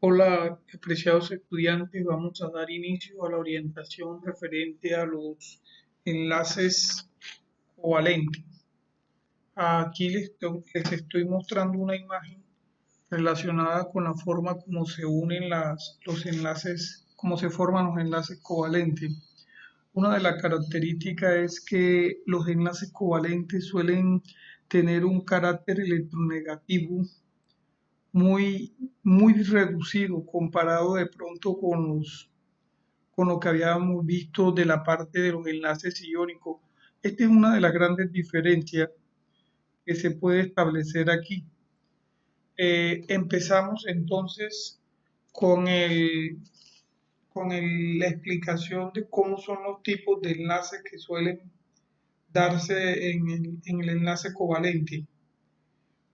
Hola, apreciados estudiantes, vamos a dar inicio a la orientación referente a los enlaces covalentes. Aquí les estoy mostrando una imagen relacionada con la forma como se unen los enlaces, cómo se forman los enlaces covalentes. Una de las características es que los enlaces covalentes suelen tener un carácter electronegativo muy reducido comparado de pronto con lo que habíamos visto de la parte de los enlaces iónicos. Esta es una de las grandes diferencias que se puede establecer aquí. Empezamos entonces con la explicación de cómo son los tipos de enlaces que suelen darse en el enlace covalente.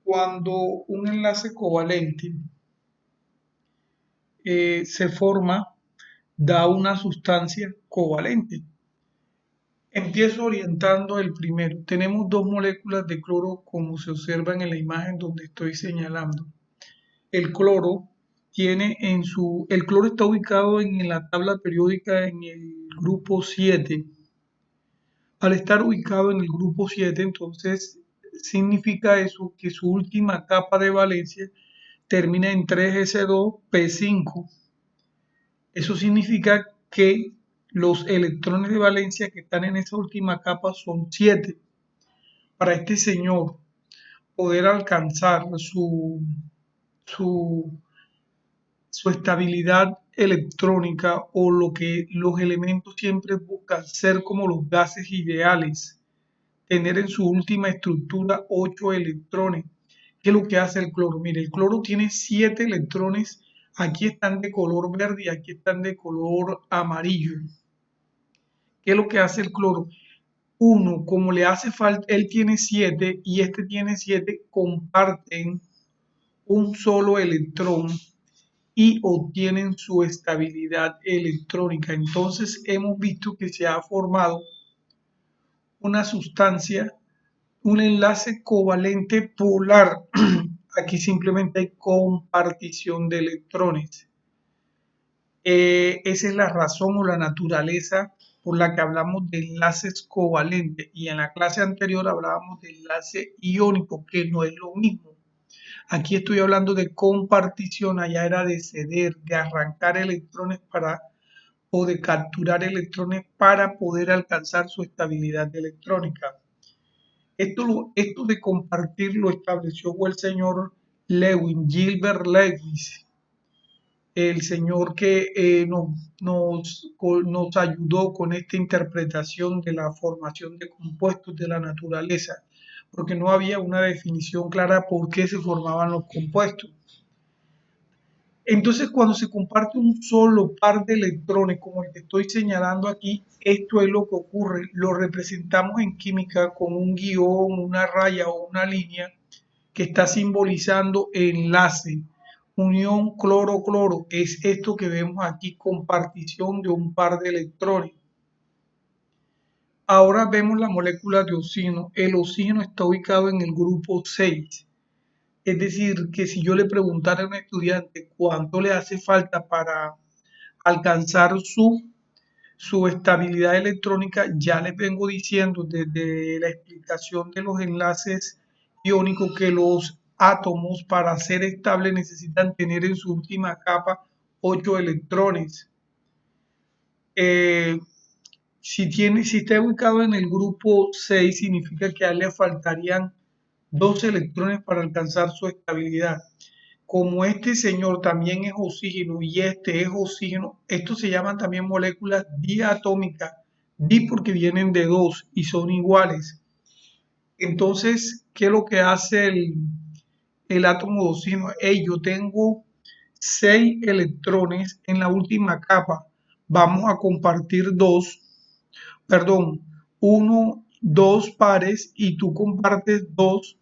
Cuando un enlace covalente se forma, da una sustancia covalente. Empiezo orientando el primero. Tenemos dos moléculas de cloro como se observan en la imagen donde estoy señalando. El cloro el cloro está ubicado en la tabla periódica en el grupo 7. Al estar ubicado en el grupo 7, entonces significa eso que su última capa de valencia termina en 3s2p5. Eso significa que los electrones de valencia que están en esa última capa son 7. Para este señor poder alcanzar su, su estabilidad electrónica o lo que los elementos siempre buscan ser como los gases ideales, tener en su última estructura 8 electrones. ¿Qué es lo que hace el cloro? Mire, el cloro tiene 7 electrones, aquí están de color verde y aquí están de color amarillo. ¿Qué es lo que hace el cloro? Uno, como le hace falta, él tiene 7 y este tiene 7, comparten un solo electrón y obtienen su estabilidad electrónica. Entonces hemos visto que se ha formado una sustancia, un enlace covalente polar. Aquí simplemente hay compartición de electrones. Esa es la razón o la naturaleza por la que hablamos de enlaces covalentes, y en la clase anterior hablábamos de enlace iónico, que no es lo mismo. Aquí estoy hablando de compartición, allá era de ceder, de arrancar electrones o de capturar electrones para poder alcanzar su estabilidad electrónica. Esto de compartir lo estableció el señor Gilbert Lewis, el señor que nos ayudó con esta interpretación de la formación de compuestos de la naturaleza, porque no había una definición clara por qué se formaban los compuestos. Entonces, cuando se comparte un solo par de electrones, como el que estoy señalando aquí, esto es lo que ocurre. Lo representamos en química con un guión, una raya o una línea que está simbolizando enlace. Unión cloro-cloro es esto que vemos aquí, compartición de un par de electrones. Ahora vemos la molécula de oxígeno. El oxígeno está ubicado en el grupo 6. Es decir, que si yo le preguntara a un estudiante cuánto le hace falta para alcanzar su estabilidad electrónica, ya les vengo diciendo desde la explicación de los enlaces iónicos que los átomos para ser estables necesitan tener en su última capa 8 electrones. Si está ubicado en el grupo 6, significa que a él le faltarían 2 electrones para alcanzar su estabilidad. Como este señor también es oxígeno y este es oxígeno, estos se llaman también moléculas diatómicas, di porque vienen de 2 y son iguales. Entonces, ¿qué es lo que hace el átomo de oxígeno? Yo tengo 6 electrones en la última capa, vamos a compartir 2, perdón, 1, 2 pares y tú compartes 2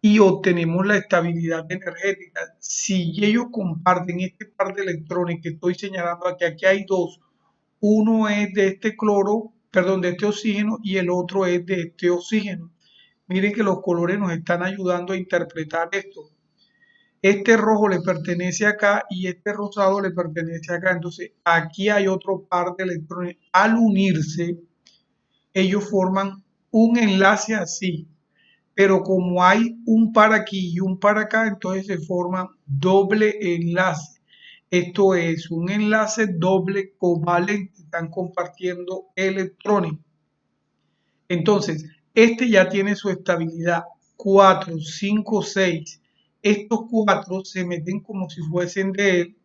y obtenemos la estabilidad energética. Si ellos comparten este par de electrones que estoy señalando aquí hay dos. Uno es de este cloro, perdón, de este oxígeno y el otro es de este oxígeno. Miren que los colores nos están ayudando a interpretar esto. Este rojo le pertenece acá y este rosado le pertenece acá. Entonces, aquí hay otro par de electrones. Al unirse, ellos forman un enlace así. Pero como hay un par aquí y un par acá, entonces se forma doble enlace. Esto es un enlace doble covalente. Están compartiendo electrones. Entonces, este ya tiene su estabilidad 4, 5, 6. Estos cuatro se meten como si fuesen de él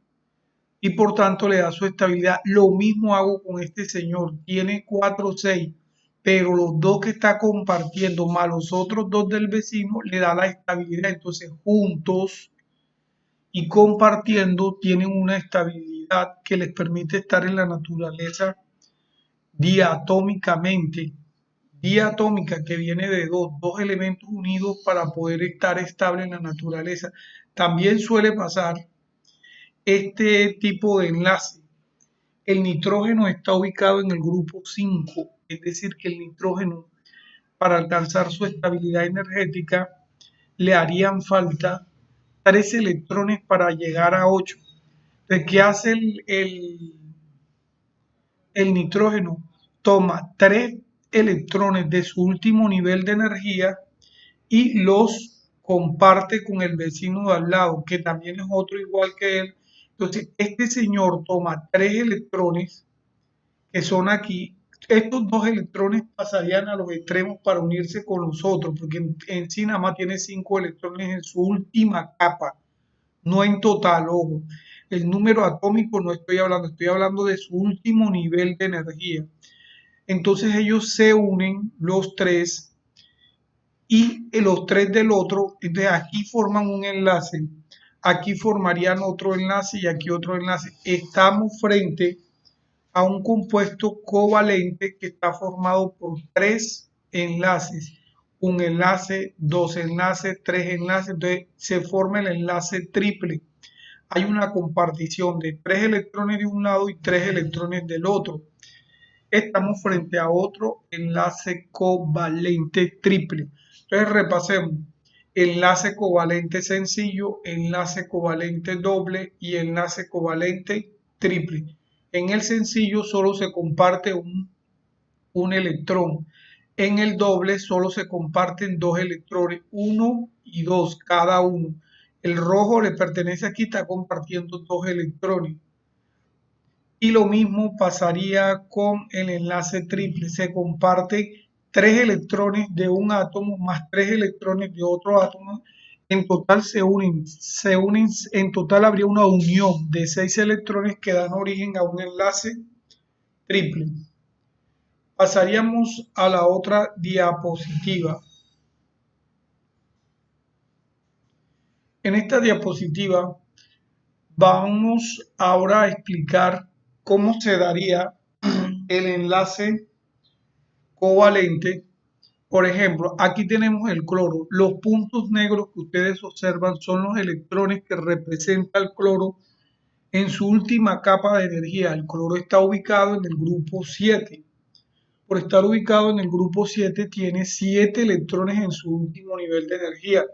y por tanto le da su estabilidad. Lo mismo hago con este señor. Tiene 4, 6, pero los dos que está compartiendo más los otros dos del vecino le da la estabilidad. Entonces, juntos y compartiendo tienen una estabilidad que les permite estar en la naturaleza diatómicamente. Diatómica que viene de dos elementos unidos para poder estar estable en la naturaleza. También suele pasar este tipo de enlace. El nitrógeno está ubicado en el grupo 5, es decir, que el nitrógeno para alcanzar su estabilidad energética le harían falta 3 electrones para llegar a 8. Entonces, ¿qué hace el nitrógeno? Toma 3 electrones de su último nivel de energía y los comparte con el vecino de al lado, que también es otro igual que él. Entonces, este señor toma 3 electrones que son aquí. Estos 2 electrones pasarían a los extremos para unirse con los otros, porque en sí nada más tiene 5 electrones en su última capa, no en total, ojo. El número atómico no estoy hablando de su último nivel de energía. Entonces ellos se unen los 3 y los 3 del otro, entonces aquí forman un enlace, aquí formarían otro enlace y aquí otro enlace. Estamos frente a un compuesto covalente que está formado por 3 enlaces, un enlace, 2 enlaces, 3 enlaces, entonces se forma el enlace triple. Hay una compartición de 3 electrones de un lado y 3 electrones del otro. Estamos frente a otro enlace covalente triple. Entonces repasemos. Enlace covalente sencillo, enlace covalente doble y enlace covalente triple. En el sencillo solo se comparte un electrón. En el doble solo se comparten 2 electrones, 1 y 2 cada uno. El rojo le pertenece aquí, está compartiendo 2 electrones. Y lo mismo pasaría con el enlace triple. Se comparte 3 electrones de un átomo más 3 electrones de otro átomo. En total en total habría una unión de 6 electrones que dan origen a un enlace triple. Pasaríamos a la otra diapositiva. En esta diapositiva vamos ahora a explicar cómo se daría el enlace covalente. Por ejemplo, aquí tenemos el cloro. Los puntos negros que ustedes observan son los electrones que representa el cloro en su última capa de energía. El cloro está ubicado en el grupo 7. Por estar ubicado en el grupo 7, tiene 7 electrones en su último nivel de energía.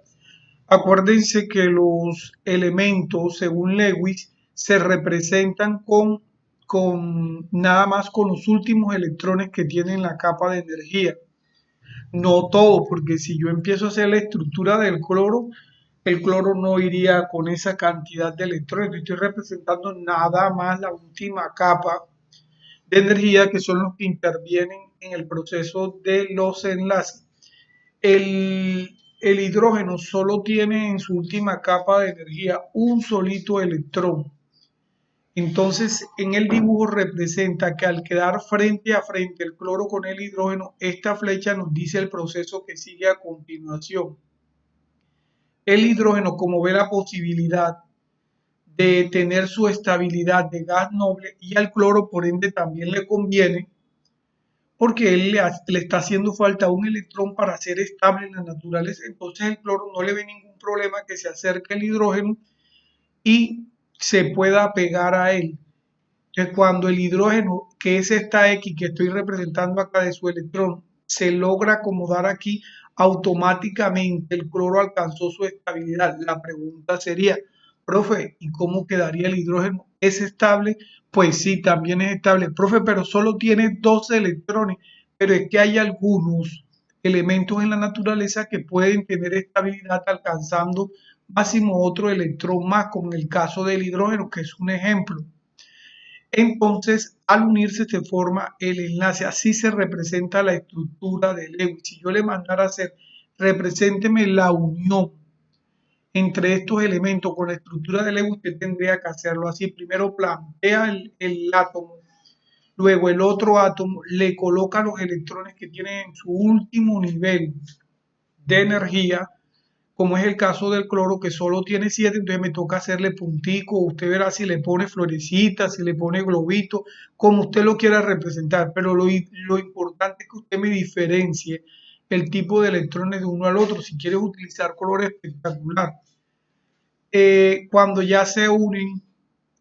Acuérdense que los elementos, según Lewis, se representan con nada más con los últimos electrones que tienen la capa de energía. No todo, porque si yo empiezo a hacer la estructura del cloro, el cloro no iría con esa cantidad de electrones. Estoy representando nada más la última capa de energía, que son los que intervienen en el proceso de los enlaces. El hidrógeno solo tiene en su última capa de energía un solito electrón. Entonces, en el dibujo representa que al quedar frente a frente el cloro con el hidrógeno, esta flecha nos dice el proceso que sigue a continuación. El hidrógeno, como ve la posibilidad de tener su estabilidad de gas noble, y al cloro por ende también le conviene, porque él le está haciendo falta un electrón para ser estable en la naturaleza. Entonces el cloro no le ve ningún problema que se acerque el hidrógeno y se pueda pegar a él. Entonces, cuando el hidrógeno, que es esta X que estoy representando acá de su electrón, se logra acomodar aquí, automáticamente el cloro alcanzó su estabilidad. La pregunta sería, profe, ¿y cómo quedaría el hidrógeno? ¿Es estable? Pues sí, también es estable. Profe, pero solo tiene 12 electrones, pero es que hay algunos elementos en la naturaleza que pueden tener estabilidad alcanzando máximo otro electrón más, como en el caso del hidrógeno, que es un ejemplo. Entonces, al unirse se forma el enlace, así se representa la estructura de Lewis. Si yo le mandara a hacer, represénteme la unión entre estos elementos con la estructura de Lewis, usted tendría que hacerlo así. Primero plantea el átomo, luego el otro átomo le coloca los electrones que tienen en su último nivel de energía, como es el caso del cloro que solo tiene 7, entonces me toca hacerle puntico, usted verá si le pone florecita, si le pone globito, como usted lo quiera representar, pero lo importante es que usted me diferencie el tipo de electrones de uno al otro. Si quieres utilizar color espectacular, cuando ya se unen,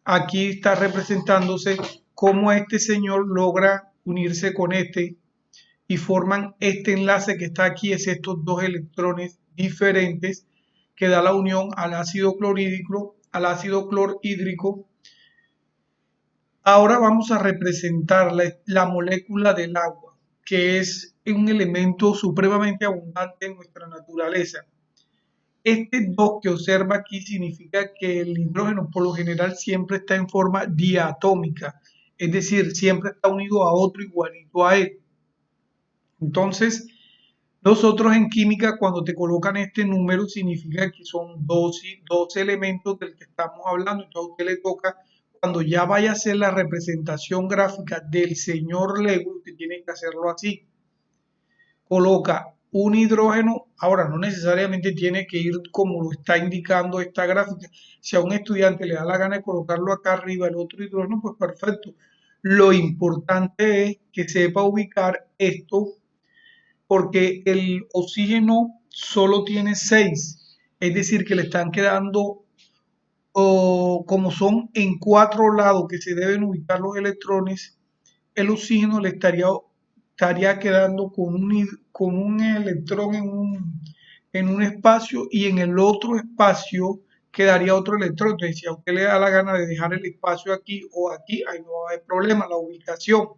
aquí está representándose cómo este señor logra unirse con este y forman este enlace que está aquí, es estos dos electrones diferentes que da la unión al ácido clorhídrico, al ácido clorhídrico. Ahora vamos a representar la molécula del agua, que es un elemento supremamente abundante en nuestra naturaleza. Este 2 que observa aquí significa que el hidrógeno por lo general siempre está en forma diatómica, es decir, siempre está unido a otro igualito a él. Entonces, nosotros en química, cuando te colocan este número, significa que son dos elementos del que estamos hablando. Entonces, a usted le toca, cuando ya vaya a hacer la representación gráfica del señor Lewis, usted tiene que hacerlo así. Coloca un hidrógeno, ahora no necesariamente tiene que ir como lo está indicando esta gráfica. Si a un estudiante le da la gana de colocarlo acá arriba, el otro hidrógeno, pues perfecto. Lo importante es que sepa ubicar esto porque el oxígeno solo tiene 6, es decir, que le están quedando, o como son en 4 lados que se deben ubicar los electrones, el oxígeno le estaría quedando con un electrón en un espacio y en el otro espacio quedaría otro electrón. Entonces, si a usted le da la gana de dejar el espacio aquí o aquí, ahí no va a haber problema, la ubicación.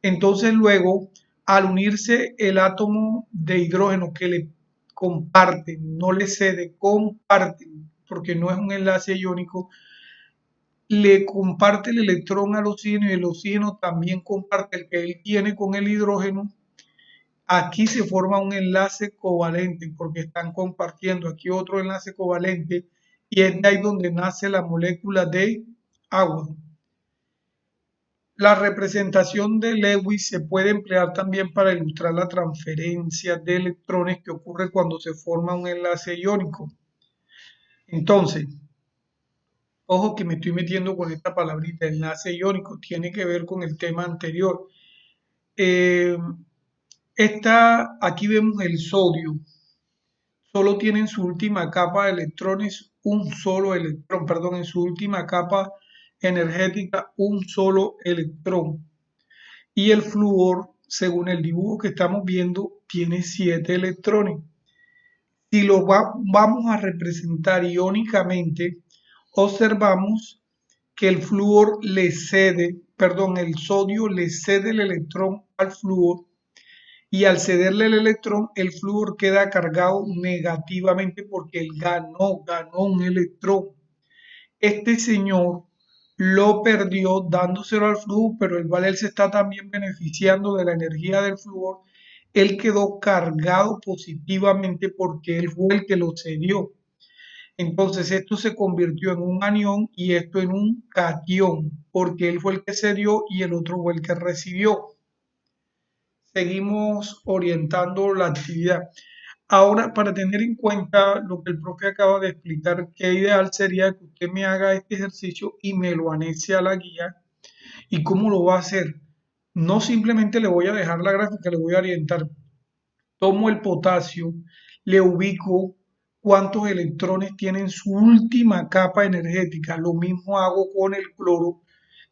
Entonces luego, al unirse el átomo de hidrógeno que le comparten, no le cede, comparten, porque no es un enlace iónico, le comparte el electrón al oxígeno y el oxígeno también comparte el que él tiene con el hidrógeno. Aquí se forma un enlace covalente porque están compartiendo aquí otro enlace covalente y es de ahí donde nace la molécula de agua. La representación de Lewis se puede emplear también para ilustrar la transferencia de electrones que ocurre cuando se forma un enlace iónico. Entonces, ojo que me estoy metiendo con esta palabrita, enlace iónico, tiene que ver con el tema anterior. Eh, aquí vemos el sodio, solo tiene en su última capa de electrones un solo electrón, perdón, en su última capa energética un solo electrón. Y el flúor, según el dibujo que estamos viendo, tiene 7 electrones. Si lo vamos a representar iónicamente, observamos que el flúor le cede, perdón, el sodio le cede el electrón al flúor y al cederle el electrón, el flúor queda cargado negativamente porque él ganó un electrón. Este señor lo perdió dándoselo al flúor, pero igual él se está también beneficiando de la energía del flúor. Él quedó cargado positivamente porque él fue el que lo cedió. Entonces esto se convirtió en un anión y esto en un catión, porque él fue el que cedió y el otro fue el que recibió. Seguimos orientando la actividad. Ahora, para tener en cuenta lo que el profe acaba de explicar, qué ideal sería que usted me haga este ejercicio y me lo anexe a la guía. ¿Y cómo lo va a hacer? No simplemente le voy a dejar la gráfica, le voy a orientar. Tomo el potasio, le ubico cuántos electrones tiene en su última capa energética. Lo mismo hago con el cloro,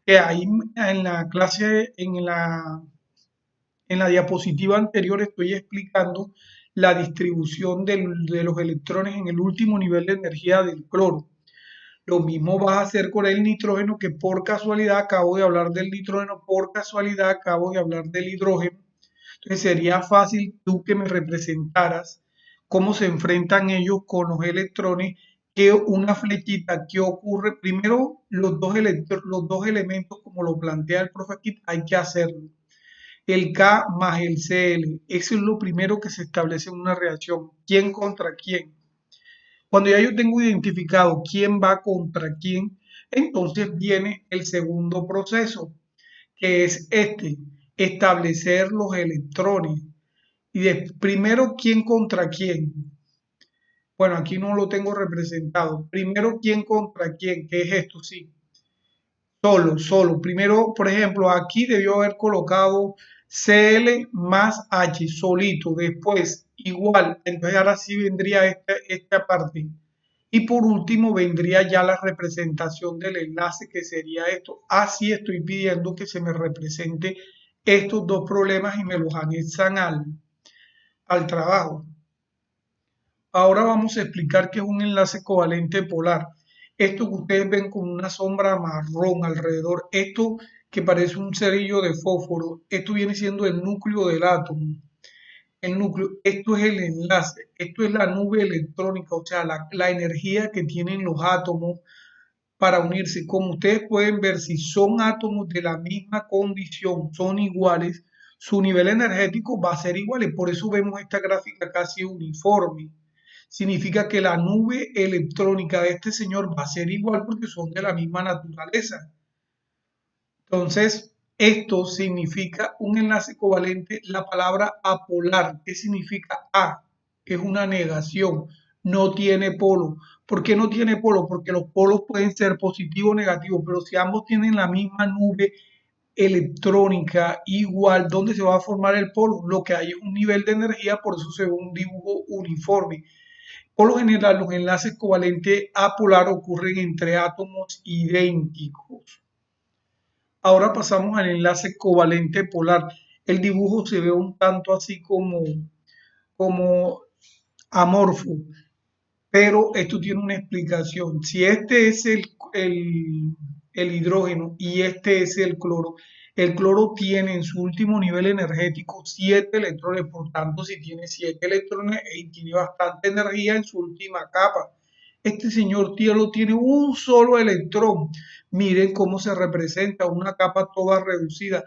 que ahí en la clase, en la diapositiva anterior estoy explicando la distribución de los electrones en el último nivel de energía del cloro. Lo mismo vas a hacer con el nitrógeno, que por casualidad acabo de hablar del nitrógeno, por casualidad acabo de hablar del hidrógeno. Entonces sería fácil tú que me representaras cómo se enfrentan ellos con los electrones, que una flechita que ocurre, primero los dos elementos como lo plantea el profe aquí, hay que hacerlo. El K más el Cl, eso es lo primero que se establece en una reacción, quién contra quién. Cuando ya yo tengo identificado quién va contra quién, entonces viene el segundo proceso, que es establecer los electrones. Y primero quién contra quién. Bueno, aquí no lo tengo representado. Primero quién contra quién, ¿qué es esto? Sí, solo. Primero, por ejemplo, aquí debió haber colocado Cl más H solito. Después, igual. Entonces ahora sí vendría esta parte. Y por último vendría ya la representación del enlace, que sería esto. Así estoy pidiendo que se me represente estos dos problemas y me los anexan al trabajo. Ahora vamos a explicar qué es un enlace covalente polar. Esto que ustedes ven con una sombra marrón alrededor, esto que parece un cerillo de fósforo, esto viene siendo el núcleo del átomo. El núcleo, esto es el enlace, esto es la nube electrónica, o sea, la energía que tienen los átomos para unirse. Como ustedes pueden ver, si son átomos de la misma condición, son iguales, su nivel energético va a ser igual. Y por eso vemos esta gráfica casi uniforme. Significa que la nube electrónica de este señor va a ser igual porque son de la misma naturaleza. Entonces, esto significa un enlace covalente. La palabra apolar, ¿qué significa A? Es una negación, no tiene polo. ¿Por qué no tiene polo? Porque los polos pueden ser positivo o negativo, pero si ambos tienen la misma nube electrónica igual, ¿dónde se va a formar el polo? Lo que hay es un nivel de energía, por eso se ve un dibujo uniforme. Por lo general, los enlaces covalentes apolar ocurren entre átomos idénticos. Ahora pasamos al enlace covalente polar. El dibujo se ve un tanto así como amorfo, pero esto tiene una explicación. Si este es el hidrógeno y este es el cloro tiene en su último nivel energético 7 electrones, por tanto, si tiene 7 electrones, tiene bastante energía en su última capa. Este señor Tielo tiene un solo electrón. Miren cómo se representa una capa toda reducida.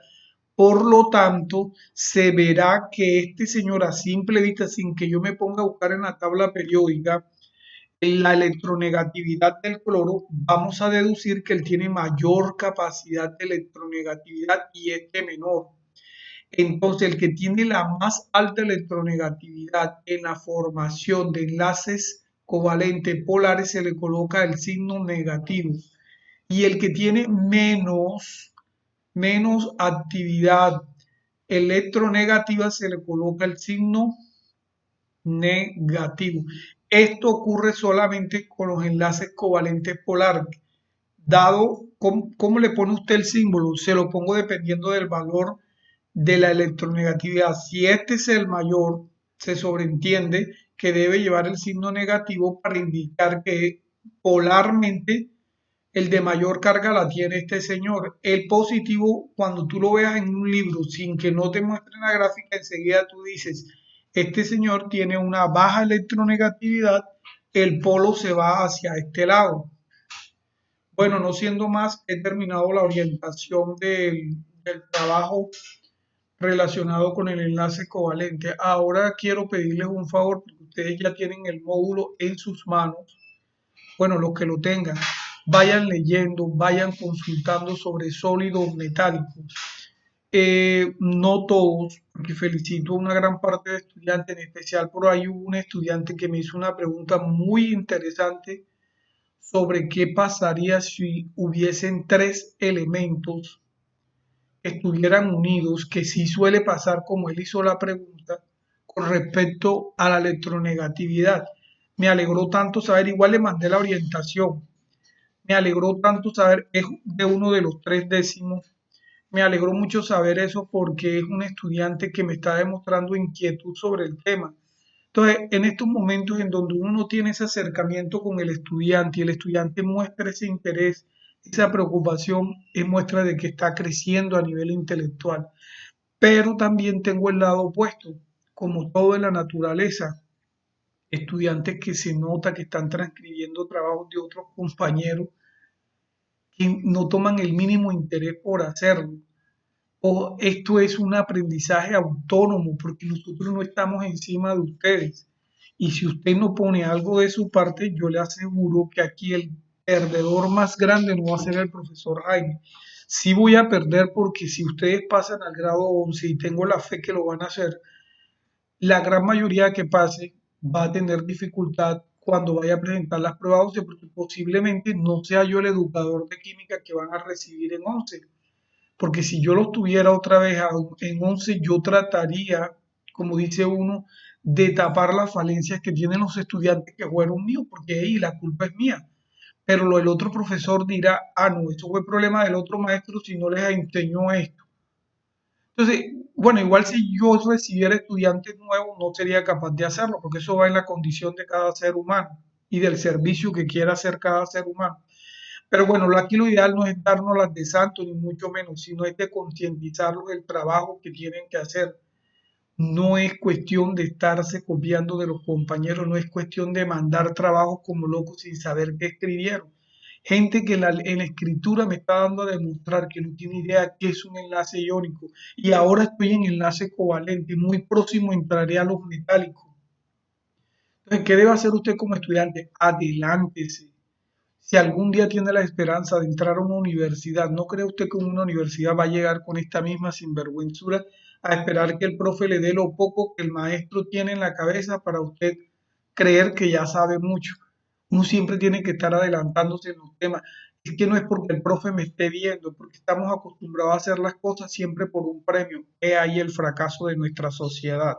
Por lo tanto, se verá que este señor a simple vista, sin que yo me ponga a buscar en la tabla periódica, en la electronegatividad del cloro, vamos a deducir que él tiene mayor capacidad de electronegatividad y este menor. Entonces, el que tiene la más alta electronegatividad en la formación de enlaces covalentes polares se le coloca el signo negativo. Y el que tiene menos actividad electronegativa se le coloca el signo negativo. Esto ocurre solamente con los enlaces covalentes polares. Dado, ¿cómo le pone usted el símbolo? Se lo pongo dependiendo del valor de la electronegatividad. Si este es el mayor, se sobreentiende que debe llevar el signo negativo para indicar que polarmente el de mayor carga la tiene este señor. El positivo, cuando tú lo veas en un libro sin que no te muestren la gráfica, enseguida tú dices, este señor tiene una baja electronegatividad, el polo se va hacia este lado. Bueno, no siendo más, he terminado la orientación del trabajo relacionado con el enlace covalente. Ahora quiero pedirles un favor, porque ustedes ya tienen el módulo en sus manos. Bueno, los que lo tengan, vayan leyendo, vayan consultando sobre sólidos metálicos. No todos, porque felicito a una gran parte de estudiantes, en especial por ahí hubo un estudiante que me hizo una pregunta muy interesante sobre qué pasaría si hubiesen tres elementos que estuvieran unidos, que sí suele pasar como él hizo la pregunta, con respecto a la electronegatividad. Me alegró tanto saber, igual le mandé la orientación, me alegró tanto saber, es de uno de los 3 décimos. Me alegró mucho saber eso porque es un estudiante que me está demostrando inquietud sobre el tema. Entonces, en estos momentos en donde uno no tiene ese acercamiento con el estudiante y el estudiante muestra ese interés, esa preocupación, es muestra de que está creciendo a nivel intelectual. Pero también tengo el lado opuesto, como todo en la naturaleza, estudiantes que se nota que están transcribiendo trabajos de otros compañeros que no toman el mínimo interés por hacerlo. O esto es un aprendizaje autónomo porque nosotros no estamos encima de ustedes. Y si usted no pone algo de su parte, yo le aseguro que aquí el perdedor más grande no va a ser el profesor Jaime. Sí voy a perder porque si ustedes pasan al grado 11 y tengo la fe que lo van a hacer, la gran mayoría que pase va a tener dificultad cuando vaya a presentar las pruebas 11 porque posiblemente no sea yo el educador de química que van a recibir en 11 porque si yo los tuviera otra vez en 11 yo trataría, como dice uno, de tapar las falencias que tienen los estudiantes que fueron míos, porque ahí la culpa es mía. Pero el otro profesor dirá, ah, no, eso fue problema del otro maestro si no les enseñó esto. Entonces, bueno, igual si yo recibiera estudiantes nuevos, no sería capaz de hacerlo, porque eso va en la condición de cada ser humano y del servicio que quiera hacer cada ser humano. Pero bueno, aquí lo ideal no es darnos las de santo, ni mucho menos, sino es de concientizarlos del trabajo que tienen que hacer. No es cuestión de estarse copiando de los compañeros, no es cuestión de mandar trabajos como locos sin saber qué escribieron. Gente que en la escritura me está dando a demostrar que no tiene idea qué es un enlace iónico. Y ahora estoy en enlace covalente, muy próximo entraré a los metálicos. Entonces, ¿qué debe hacer usted como estudiante? Adelántese. Si algún día tiene la esperanza de entrar a una universidad, ¿no cree usted que una universidad va a llegar con esta misma sinvergüenzura a esperar que el profe le dé lo poco que el maestro tiene en la cabeza para usted creer que ya sabe mucho? Uno siempre tiene que estar adelantándose en los temas. Es que no es porque el profe me esté viendo, porque estamos acostumbrados a hacer las cosas siempre por un premio. He ahí el fracaso de nuestra sociedad.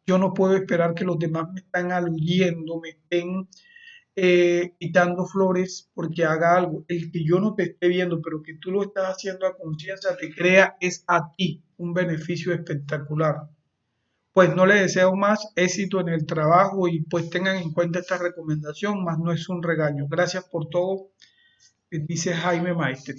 Yo no puedo esperar que los demás me estén aludiendo, me estén quitando flores porque haga algo. El que yo no te esté viendo, pero que tú lo estás haciendo a conciencia, te crea es a ti un beneficio espectacular. Pues no le deseo más éxito en el trabajo y pues tengan en cuenta esta recomendación, más no es un regaño. Gracias por todo, dice Jaime Maestre.